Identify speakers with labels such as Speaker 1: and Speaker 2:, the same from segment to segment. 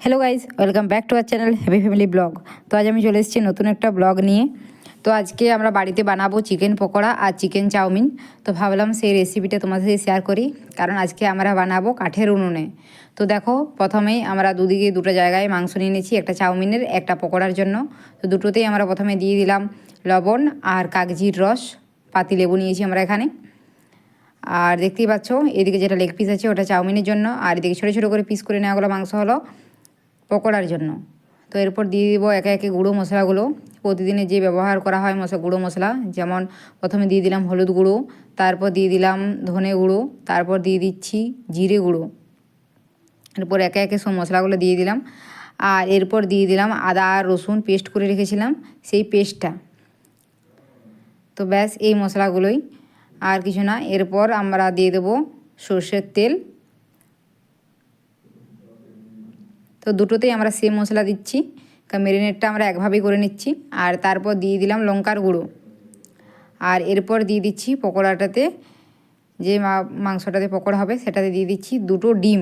Speaker 1: Hello guys, welcome back to our channel happy family blog. তো আজ আমি চলে এসেছি নতুন একটা ব্লগ নিয়ে। তো আজকে আমরা বাড়িতে বানাবো চিকেন পকোড়া আর চিকেন চাউমিন। তো ভাবলাম সেই রেসিপিটা তোমাদের সাথে শেয়ার করি, কারণ আজকে আমরা বানাবো কাঠের উনুনে। তো দেখো, প্রথমেই আমরা দুদিকে দুটো জায়গায় মাংস নিয়ে নিয়েছি, একটা চাউমিনের একটা পকোড়ার জন্য। তো দুটোতেই আমরা প্রথমে দিয়ে দিলাম লবণ আর কাগজির রস, পাতি লেবু নিয়েছি আমরা এখানে। আর দেখতেই পাচ্ছ এদিকে যেটা লেগ পিস আছে ওটা চাউমিনের জন্য, আর এদিকে ছোটো ছোটো করে পিস করে নেওয়াগুলো মাংস হলো পকোড়ার জন্য। তো এরপর দিয়ে দিব একে একে গুঁড়ো মশলাগুলো, প্রতিদিনে যে ব্যবহার করা হয় গুঁড়ো মশলা। যেমন প্রথমে দিয়ে দিলাম হলুদ গুঁড়ো, তারপর দিয়ে দিলাম ধনে গুঁড়ো, তারপর দিয়ে দিচ্ছি জিরে গুঁড়ো। এরপর একে একে সব মশলাগুলো দিয়ে দিলাম, আর এরপর দিয়ে দিলাম আদা আর রসুন পেস্ট করে রেখেছিলাম সেই পেস্টটা। তো ব্যাস এই মশলাগুলোই, আর কিছু না। এরপর আমরা দিয়ে দেবো সর্ষের তেল। তো দুটোতেই আমরা সেম মশলা দিচ্ছি, কারণ ম্যারিনেটটা আমরা একভাবেই করে নিচ্ছি। আর তারপর দিয়ে দিলাম লঙ্কার গুঁড়ো, আর এরপর দিয়ে দিচ্ছি পকোড়াটাতে, যে মাংসটাতে পকোড়া হবে সেটাতে দিয়ে দিচ্ছি দুটো ডিম।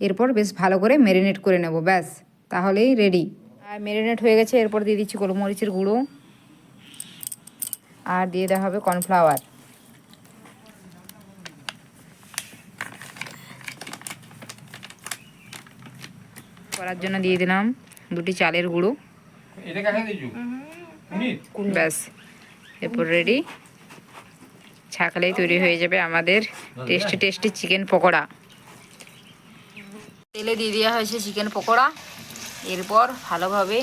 Speaker 1: এরপর বেশ ভালো করে ম্যারিনেট করে নেব, ব্যাস তাহলেই রেডি। আর ম্যারিনেট হয়ে গেছে, এরপর দিয়ে দিচ্ছি গোলমরিচের গুঁড়ো, আর দিয়ে দেওয়া হবে কর্নফ্লাওয়ার। করার জন্য দিয়ে দিলাম দুটি চালের গুঁড়ো, ব্যাস এরপর রেডি। ছাকালেই তৈরি হয়ে যাবে আমাদের টেস্টি টেস্টি চিকেন পকোড়া। তেলে দিয়ে দেওয়া হয়েছে চিকেন পকোড়া, এরপর ভালোভাবে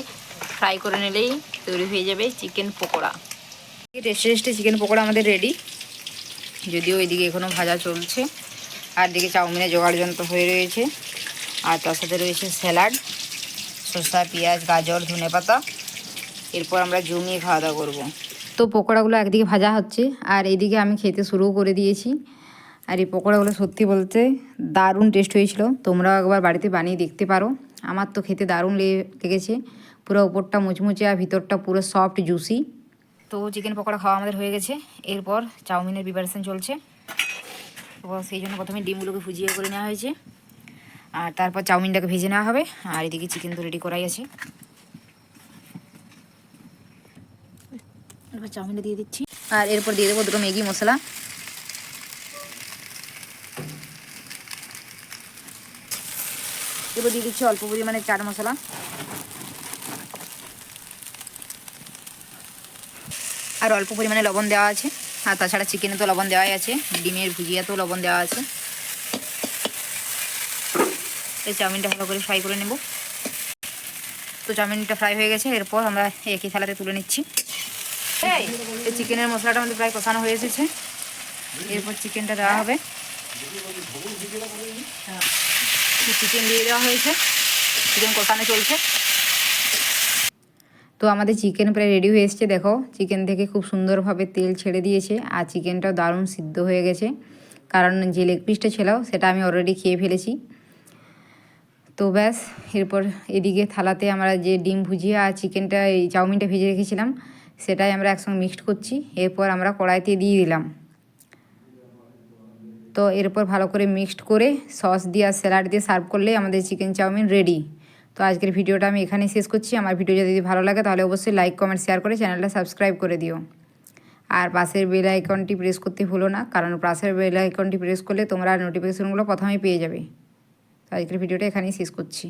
Speaker 1: ফ্রাই করে নিলেই তৈরি হয়ে যাবে chicken pakora. Tasty tasty chicken pakora আমাদের রেডি, যদিও এইদিকে এখনও ভাজা চলছে। আর দিকে চাউমিনের জোগাড় যন্ত্র হয়ে রয়েছে, আর তার সাথে রয়েছে স্যালাড, শসা, পেঁয়াজ, গাজর, ধনেপাতা। এরপর আমরা জমিয়ে খাওয়া দাওয়া করবো। তো পকোড়াগুলো একদিকে ভাজা হচ্ছে, আর এইদিকে আমি খেতে শুরুও করে দিয়েছি। আর এই পকোড়াগুলো সত্যি বলতে দারুণ টেস্ট হয়েছিল, তোমরাও একবার বাড়িতে বানিয়ে দেখতে পারো। আমার তো খেতে দারুণ লেগেছে, পুরো উপরটা মুচমুচে আর ভিতরটা পুরো সফট জুসি। তো চিকেন পকোড়া খাওয়া আমাদের হয়ে গেছে, এরপর চাউমিনের প্রিপারেশন চলছে। তো সেই জন্য প্রথমে ডিমগুলোকে ভুজিয়ে করে নেওয়া হয়েছে, আর তারপর চাউমিনটাকে ভেজে নেওয়া হবে। আর এদিকে চিকেন তো রেডি করাই আছে, এরপর চাউমিনটা দিয়ে দিচ্ছি। আর এরপর দিয়ে দেবো দুটো ম্যাগি মশলা। এরপর দিয়ে দিচ্ছি অল্প পরিমাণে চাট মশলা। আর অল্প পরিমাণে লবণ দেওয়া আছে, আর তাছাড়া চিকেনে তো লবণ দেওয়াই আছে, ডিমের ভুজিয়াতেও লবণ দেওয়া আছে। এই চাউমিনটা ভালো করে ফ্রাই করে নেব। তো চাউমিনটা ফ্রাই হয়ে গেছে, এরপর আমরা একই থালাতে তুলে নিচ্ছি। এই চিকেনের মশলাটা আমাদের প্রায় কষানো হয়ে এসেছে, এরপর চিকেনটা দেওয়া হবে। চিকেন দিয়ে দেওয়া হয়েছে, চিকেন কষানো চলছে। তো আমাদের চিকেন প্রায় রেডি হয়ে এসছে, দেখো চিকেন থেকে খুব সুন্দরভাবে তেল ছেড়ে দিয়েছে, আর চিকেনটাও দারুণ সিদ্ধ হয়ে গেছে, কারণ যে লেগ পিসটা ছিল সেটা আমি অলরেডি খেয়ে ফেলেছি। তো ব্যাস এরপর এদিকে থালাতে আমরা যে ডিম ভুজিয়া আর চিকেনটা এই চাউমিনটা ভেজে রেখেছিলাম সেটাই আমরা একসঙ্গে মিক্সড করছি। এরপর আমরা কড়াইতে দিয়ে দিলাম। তো এরপর ভালো করে মিক্সড করে সস দিয়ে আর স্যালাড দিয়ে সার্ভ করলেই আমাদের চিকেন চাউমিন রেডি। তো আজকের ভিডিওটা আমি এখানেই শেষ করছি। আমার ভিডিও যদি ভালো লাগে তাহলে অবশ্যই লাইক, কমেন্ট, শেয়ার করে চ্যানেলটা সাবস্ক্রাইব করে দিও। আর পাশের বেল আইকনটি প্রেস করতে ভুলো না, কারণ পাশের বেল আইকনটি প্রেস করলে তোমরা নোটিফিকেশনগুলো প্রথমেই পেয়ে যাবে। তো আজকের ভিডিওটা এখানেই শেষ করছি।